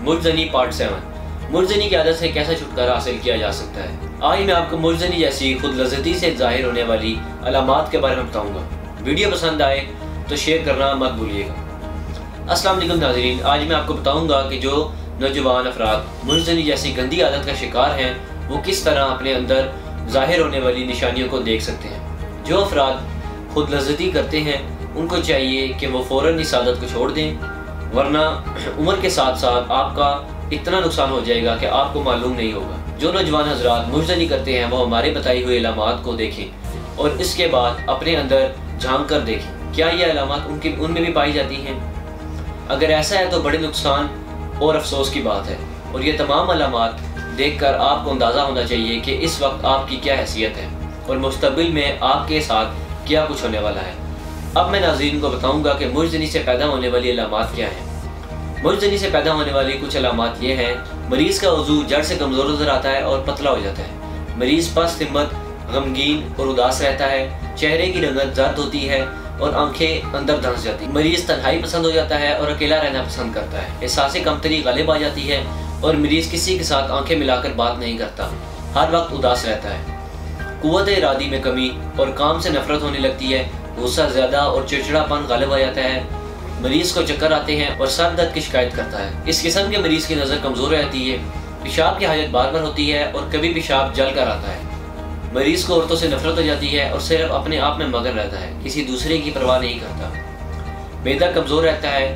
मुर्जनी part 7। मुर्जनी की आदत से कैसे छुटकारा हासिल किया जा सकता है। आज मैं आपको मुर्जनी जैसी खुद लज़्ज़ती से जाहिर होने वाली अलामात के बारे में बताऊंगा। वीडियो पसंद आए तो शेयर करना मत भूलिएगा। अस्सलाम वालेकुम नाज़रीन, आज मैं आपको बताऊंगा कि जो नौजवान अफराद मुर्जनी जैसी गंदी आदत का शिकार हैं वो किस तरह अपने अंदर जाहिर होने वाली निशानियों को देख सकते हैं। जो अफराद खुद लज़्ज़ती करते हैं उनको चाहिए कि वो फ़ौरन इस आदत को छोड़ दें, वरना उम्र के साथ साथ आपका इतना नुकसान हो जाएगा कि आपको मालूम नहीं होगा। जो नौजवान हजरात मुर्जनी करते हैं वो हमारे बताई हुई अलामात को देखें और इसके बाद अपने अंदर झांक कर देखें क्या ये अलामात उनमें भी पाई जाती हैं। अगर ऐसा है तो बड़े नुकसान और अफसोस की बात है, और ये तमाम अलामात देखकर आपको अंदाज़ा होना चाहिए कि इस वक्त आपकी क्या हैसियत है और मुस्तकबिल में आपके साथ क्या कुछ होने वाला है। अब मैं नाज़रीन को बताऊंगा कि मुर्जनी से पैदा होने वाली अलामात क्या हैं। मुर्जनी से पैदा होने वाली कुछ अलामात ये हैं। मरीज़ का वज़ू जड़ से कमज़ोर नज़र आता है और पतला हो जाता है। मरीज़ पस्त हिम्मत, गमगीन और उदास रहता है। चेहरे की रंगत जर्द होती है और आंखें अंदर धंस जाती है। मरीज़ तन्हाई पसंद हो जाता है और अकेला रहना पसंद करता है। एहसास कमतरी गालिब आ जाती है और मरीज़ किसी के साथ आंखें मिलाकर बात नहीं करता, हर वक्त उदास रहता है। कुव्वत इरादी में कमी और काम से नफरत होने लगती है। गुस्सा ज़्यादा और चिड़चिड़ापन गालिब आ जाता है। मरीज़ को चक्कर आते हैं और सर दर्द की शिकायत करता है। इस किस्म के मरीज़ की नज़र कमज़ोर रहती है। पेशाब की हाजत बार बार होती है और कभी पेशाब जल कर आता है। मरीज़ को औरतों से नफरत हो जाती है और सिर्फ अपने आप में मगन रहता है, किसी दूसरे की परवाह नहीं करता। मैदा कमज़ोर रहता है,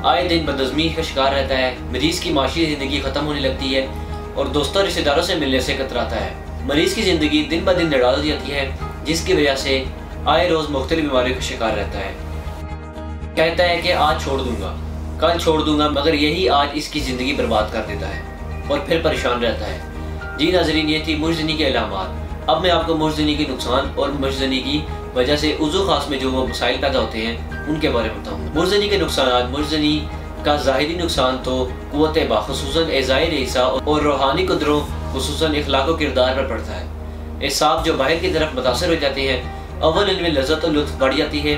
आए दिन बदहज़मी का शिकार रहता है। मरीज़ की माशी ज़िंदगी ख़त्म होने लगती है और दोस्तों रिश्तेदारों से मिलने से कतराता है। मरीज़ की ज़िंदगी दिन ब दिन निराल हो जाती है, जिसकी वजह से आए रोज़ मुख्तलिफ बीमारियों का शिकार रहता है। कहता है कि आज छोड़ दूंगा, कल छोड़ दूंगा, मगर यही आज इसकी ज़िंदगी बर्बाद कर देता है और फिर परेशान रहता है। जी नाज़रीन, ये थी मुर्जनी के अलामात। अब मैं आपको मुर्जनी के नुकसान और मुर्जनी की वजह से उज़ू खास में जो वो मसाइल पैदा होते हैं उनके बारे में बताऊँगा। मुर्जनी के नुकसान। मुर्जनी का ज़ाहिरी नुकसान तो क़ुव्वत बा खुसूसन एज़ाए हिस्सा और रूहानी कुदरों खुसूसन इखलाक़ व किरदार पर पड़ता है। एहसास जो बाहर की तरफ मुतासर हो जाते हैं, अव्वल इनमें लज़्ज़त और लुत्फ़ बढ़ जाती है।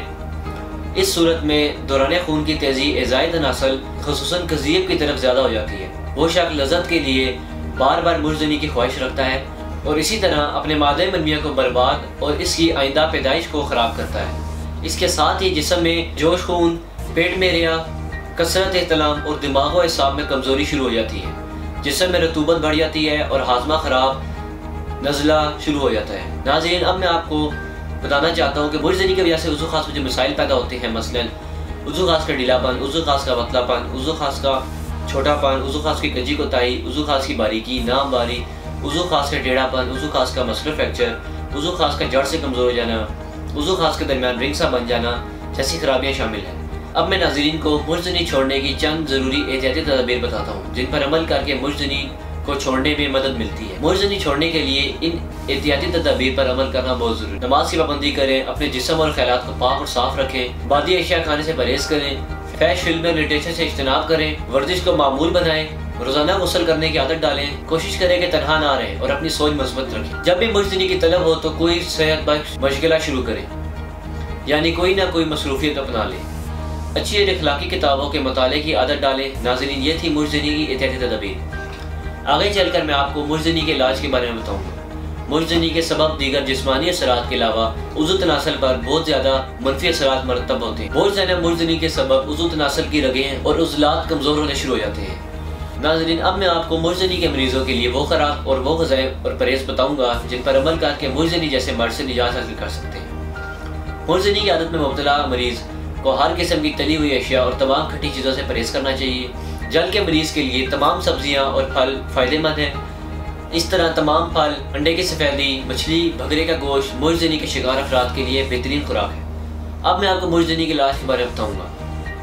इस सूरत में दौरान खून की तेज़ी एज़ाए तनासल खुसूसन कज़ीब की तरफ ज़्यादा हो जाती है। वो शख्स लज़्ज़त के लिए बार बार मुर्जनी की ख्वाहिश रखता है और इसी तरह अपने मादे मनमिया को बर्बाद और इसकी आइंदा पैदाइश को ख़राब करता है। इसके साथ ही जिस्म में जोश खून, पेट में रिया, कसरत एहतलाम और दिमाग व असाब में कमज़ोरी शुरू हो जाती है। जिस्म में रतूबत बढ़ जाती है और हाजमा ख़राब, नज़ला शुरू हो जाता है। नाज़रीन, अब मैं आपको बताना चाहता हूँ कि मुर्जनी की वजह से उज़ू खास में जो मसाइल पैदा होते हैं, मसलन उज़ू खास का ढीलापन, उज़ू खास का पतलापन, उज़ू खास का छोटापन, उज़ू खास की कजी कोताही, उज़ू खास की बारीकी, नाम बारी, उज़ू खास का टेढ़ापन, उज़ू खास का मसलर फ्रैक्चर, उज़ू खास का जड़ से कमज़ोर हो जाना, उज़ू खास के दरमियान रिंग सा बन जाना जैसी खराबियाँ शामिल हैं। अब मैं नाज़रीन को मुर्जनी छोड़ने की चंद ज़रूरी एहतियाती तदबीर बताता हूँ जिन पर अमल करके मुर्जनी को छोड़ने में मदद मिलती है। मुर्जनी छोड़ने के लिए इन एहतियाती तदबीर पर अमल करना बहुत ज़रूरी है। नमाज की पाबंदी करें, अपने जिस्म और ख्यालात को पाक और साफ रखें, बादी अशिया खाने से परहेज करें, फैश फिल्म में इरिटेशन से इज्तनाब करें, वर्जिश को मामूल बनाएं, रोज़ाना गुस्ल करने की आदत डालें, कोशिश करें कि तनहा ना रहें और अपनी सोच मजबूत रखें। जब भी मुर्जनी की तलब हो तो कोई सेहत बख्श मशगला शुरू करें, यानी कोई ना कोई मसरूफियत अपना लें। अच्छी और अखलाकी किताबों के मुताले की आदत डालें। नाज़रीन, ये थी मुर्जनी की एहतियाती तदबीर। आगे चलकर मैं आपको मुर्जनी के इलाज के बारे में बताऊंगा। मुर्जनी के सबब दीगर जिस्मानी असरात के अलावा उज़ू तनासल पर बहुत ज़्यादा मनफी असरात मरतब होते हैं। बहुत ज़्यादा मुर्जनी के सबब उज़ू तनासल की रगें और उज़लात कमज़ोर होने शुरू हो जाते हैं। नाज़रीन, अब मैं आपको मुर्जनी के मरीज़ों के लिए वो ख़ुराक और वो ग़िज़ाएँ और परहेज़ बताऊँगा जिन पर अमल करके मुर्जनी जैसे मर्ज़ से निजात हासिल कर सकते हैं। मुर्जनी की आदत में मुब्तला मरीज़ को हर किस्म की तली हुई अशिया और तमाम खट्टी चीज़ों से परहेज़ करना चाहिए। जल के मरीज़ के लिए तमाम सब्जियां और फल फ़ायदेमंद हैं। इस तरह तमाम फल, अंडे की सफ़ेदी, मछली, बकरे का गोश्त मुर्जनी के शिकार अफराद के लिए बेहतरीन खुराक है। अब मैं आपको मुर्जनी के इलाज के बारे में बताऊँगा।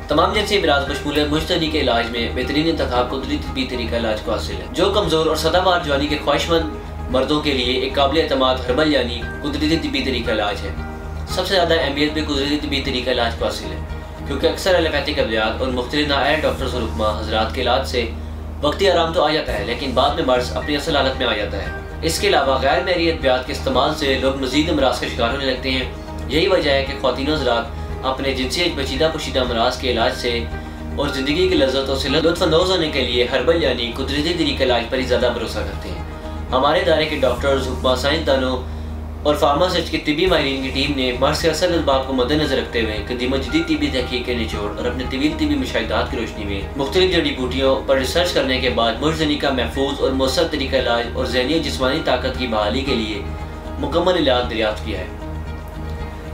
तमाम जिनसी अमराज़ मशमूल है। मुर्जनी के इलाज में बेहतरीन इंतखाब कुदरती तिब्बी तरीका इलाज को हासिल है, जो कमज़ोर और सदाबहार जवानी के ख्वाहिशमंद मर्दों के लिए एक काबिल एतमाद हर्बल यानी कुदरती तिब्बी तरीका इलाज है। सबसे ज़्यादा अहमियत भी कुदरती तिब्बी तरीका इलाज को हासिल है, क्योंकि अक्सर एलोपैथिक अद्वियात और मुख्तलिफ नाअहल डॉक्टर्स और हुक्मा हजरात के इलाज से वक्ती आराम तो आ जाता है, लेकिन बाद में मर्ज़ अपनी असल हालत में आ जाता है। इसके अलावा गैर महरी अद्वियात के इस्तेमाल से लोग मज़ीद अमराज का शिकार होने लगते हैं। यही वजह है कि ख़वातीन हज़रात अपने जिनसी पेचीदा पोशीदा अमराज के इलाज से और ज़िंदगी की लज़्ज़तों से लुत्फ़अंदोज़ होने के लिए हर्बल यानी कुदरती तरीक़े इलाज पर ही ज़्यादा भरोसा करते हैं। हमारे इदारे के डॉक्टर्स, हुक्मा, साइंसदानों और फार्मासिस्ट की तिबी माहिरीन की टीम ने मर्ज़ के असल असबाब को मद्देनज़र रखते हुए कदीम व जदीद तिबी तहक़ीक़ के निचोड़ और अपने तवील तिबी मुशाहिदात की रोशनी में मुख्तलिफ जड़ी बूटियों पर रिसर्च करने के बाद मुर्ज़नी का महफूज और मौसर तरीका इलाज और ज़हनी और जिस्मानी ताकत की बहाली के लिए मुकम्मल इलाज दरियाफ्त किया है।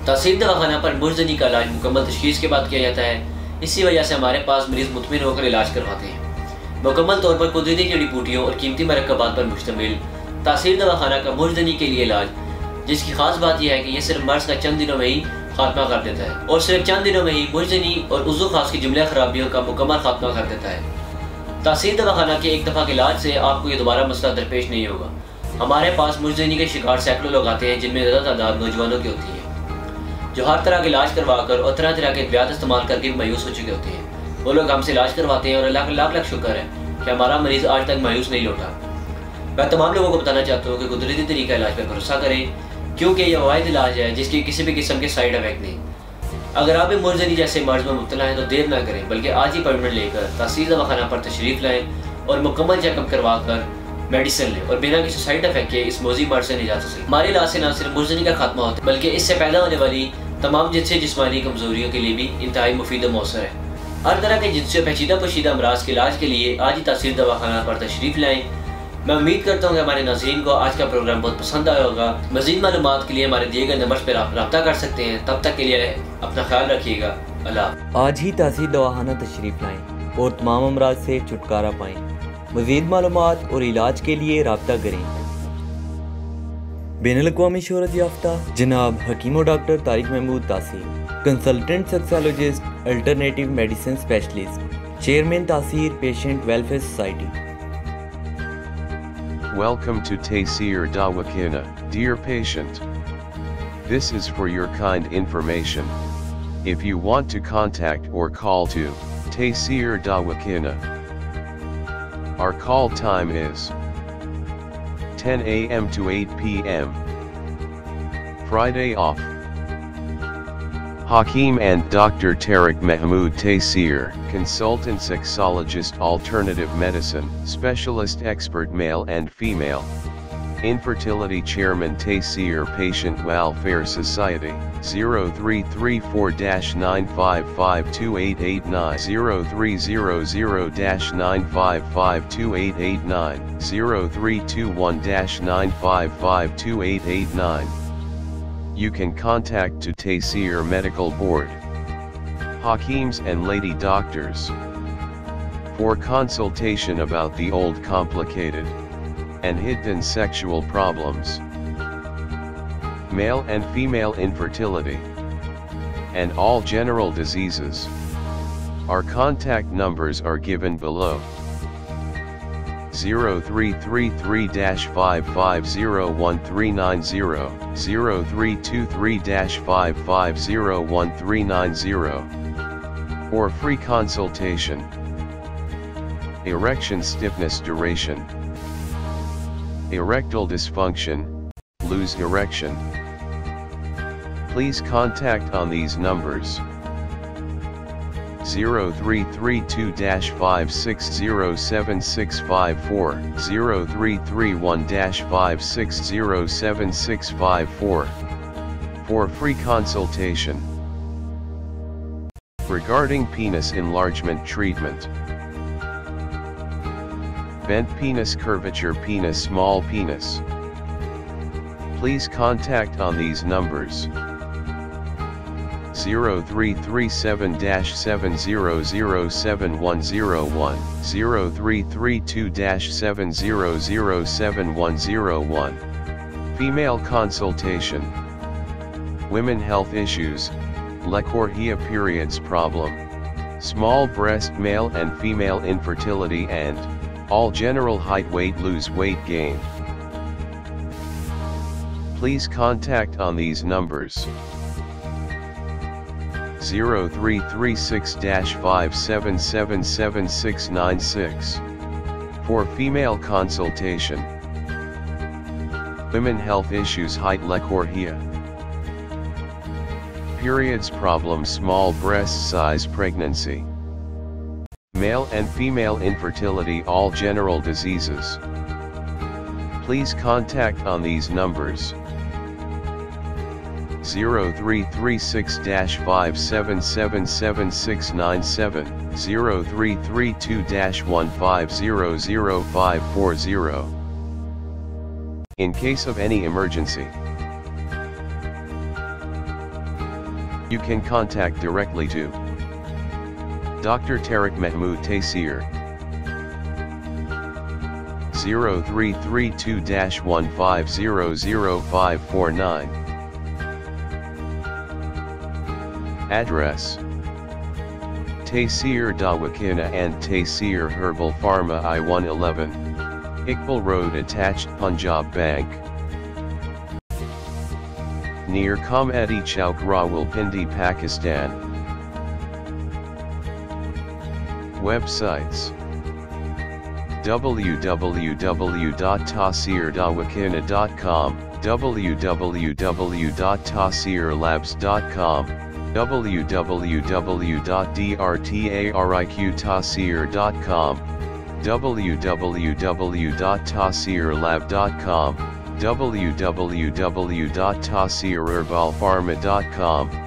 तहसील दवाखाना पर मुर्ज़नी का इलाज मुकम्मल तशख़ीस के बाद किया जाता है। इसी वजह से हमारे पास मरीज़ मुतमिन होकर इलाज करवाते हैं। मुकम्मल तौर पर कुदरती जड़ी बूटियों और कीमती मरकबात पर मुश्तमिल तहसील दवाखाना का मुर्ज़नी के लिए इलाज, जिसकी खास बात यह है कि यह सिर्फ मर्ज़ का चंद दिनों में ही खात्मा कर देता है और सिर्फ चंद दिनों में ही मुर्ज़नी और उज़्ज़ो खास की जुमला खराबियों का मुकम्मल खात्मा कर देता है। तहसील दवाखाना के एक दफ़ा के इलाज से आपको ये दोबारा मसला दरपेश नहीं होगा। हमारे पास मुर्ज़नी के शिकार सैकड़ों लोग आते हैं, जिनमें ज़्यादा तादाद नौजवानों की होती है, जो हर तरह के इलाज करवा कर और तरह तरह के अद्वियात इस्तेमाल करके मायूस हो चुके होते हैं। वो लोग हमसे इलाज करवाते हैं और अल्लाह का लाख लाख शुक्र है कि हमारा मरीज़ आज तक मायूस नहीं लौटा। मैं तमाम लोगों को बताना चाहता हूँ कि कुदरती तरीका इलाज पर भरोसा करें, क्योंकि यह वाहिद इलाज है जिसके किसी भी किस्म के साइड इफेक्ट नहीं। अगर आप भी मुर्ज़नी जैसे मर्ज़ में मुब्तला हैं तो देर ना करें, बल्कि आज ही अपॉइंटमेंट लेकर तहसील दवाखाना पर तशरीफ़ लाएँ और मुकम्मल चेकअप करवा कर मेडिसिन लें और बिना किसी साइड इफेक्ट के इस मौजी मर्ज़ से निजात हासिल। हमारे इलाज से न सिर्फ मुर्ज़नी का खात्मा होता है, बल्कि इससे पैदा होने वाली तमाम जिनसी जिस्मानी कमज़ोरियों के लिए भी इंतहाई मुफीद और मौसर है। हर तरह के जिनसी और पेचीदा पोशीदा अमराज के इलाज के लिए आज ही तहसील दवाखाना पर तशरीफ़ लाएँ। मैं उम्मीद करता हूँ कि हमारे नाज़रीन को आज का प्रोग्राम बहुत पसंद आया होगा। मज़ीद मालूमात के लिए हमारे दिए गए नंबर पर आप रब्ता कर सकते हैं। तब तक के लिए अपना ख्याल रखिएगा। अल्लाह। आज ही तहसील दवाखाना तशरीफ़ लाएँ और तमाम अमराज से छुटकारा पाएँ। मज़ीद मालूमात और इलाज के लिए रब्ता करें। बैनुल-अक़वामी शोहरत याफ्ता जनाब हकीम doctor Tariq Mahmood Tehseel, consultant sexologist, alternative medicine specialist, chairman Tehseel patient welfare society. Welcome to Taysir Dawakina, dear patient. This is for your kind information. If you want to contact or call to Taysir Dawakina, our call time is 10 a.m. to 8 p.m. Friday off. Hakeem and Dr. Tariq Mahmood Taysir, consultant sexologist, alternative medicine, specialist expert male and female. Infertility chairman Taysir Patient Welfare Society, 0304-9552889, 0300-9552889, 0321-9552889. You can contact to Taysir Medical Board, Hakeems and lady doctors, for consultation about the old complicated and hidden sexual problems, male and female infertility, and all general diseases. Our contact numbers are given below. 0333-5501390, 0323-5501390, for free consultation. Erection stiffness duration, erectile dysfunction, lose erection. Please contact on these numbers. 0332-5607654, 0331-5607654, for free consultation. Regarding penis enlargement treatment, bent penis, curvature penis, small penis. Please contact on these numbers. 0337-7007101, 0332-7007101. Female consultation. Women health issues, Lecorhea periods problem, small breast, male and female infertility, and all general height, weight, lose weight gain. Please contact on these numbers. 0336-5777696 for female consultation. Women health issues, height, Lecorhea periods problem, small breast size, pregnancy. male and female infertility, all general diseases. Please contact on these numbers: 0336-5777697, 0332-15000540. In case of any emergency, you can contact directly to Dr. Tariq Mahmood Taseer, 0332-15000549. Address: Taseer Dawakana and Taseer Herbal Pharma, I-111, Iqbal Road, attached Punjab Bank, near Comedy Chowk, Rawalpindi, Pakistan. Websites: www.taseerdawakana.com, www.taseerlabs.com, www.drtariqtaseer.com, www.taseerlab.com, www.taseerherbalpharma.com,